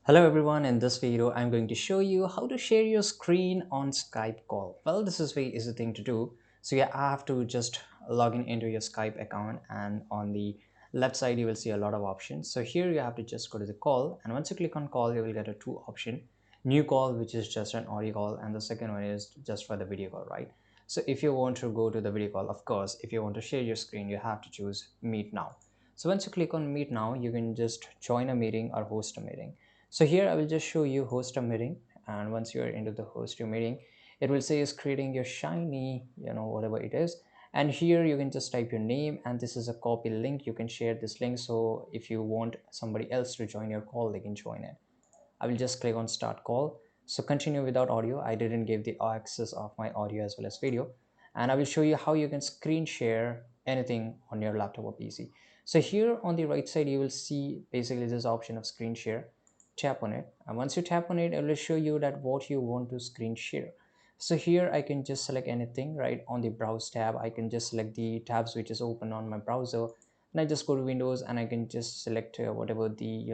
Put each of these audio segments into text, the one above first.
Hello everyone, in this video I'm going to show you how to share your screen on Skype call. Well, this is very easy thing to do. So yeah, I have to just log in into your Skype account, and on the left side you will see a lot of options. So here you have to just go to the call, and once you click on call you will get a two option: new call, which is just an audio call, and the second one is just for the video call, right? So if you want to go to the video call, of course, if you want to share your screen, you have to choose meet now. So once you click on meet now, you can just join a meeting or host a meeting. So here I will just show you host a meeting, and once you are into the host your meeting, it will say is creating your shiny, whatever it is. And here you can just type your name, and this is a copy link. You can share this link, so if you want somebody else to join your call, they can join it. I will just click on start call. So continue without audio. I didn't give the access of my audio as well as video. And I will show you how you can screen share anything on your laptop or PC. So here on the right side, you will see basically this option of screen share. Tap on it. And once you tap on it, it will show you that what you want to screen share. So here I can just select anything, right? On the browse tab, I can just select the tabs which is open on my browser. And I just go to Windows, and I can just select whatever the,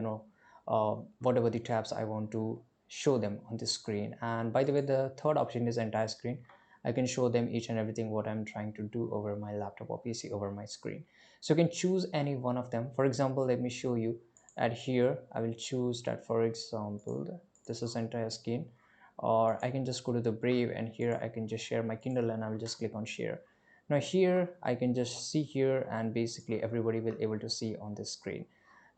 whatever the tabs I want to show them on the screen. And by the way, the third option is entire screen. I can show them each and everything what I'm trying to do over my laptop or PC over my screen. So you can choose any one of them. For example, let me show you. At here I will choose that, for example, this is entire screen. Or I can just go to the Brave, and here I can just share my Kindle, and I will just click on share. Now here I can just see here, and basically everybody will able to see on this screen.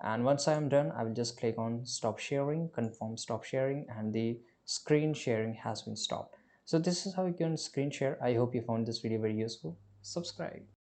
And once I am done, I will just click on stop sharing, confirm stop sharing, and the screen sharing has been stopped. So this is how you can screen share. I hope you found this video very useful. Subscribe.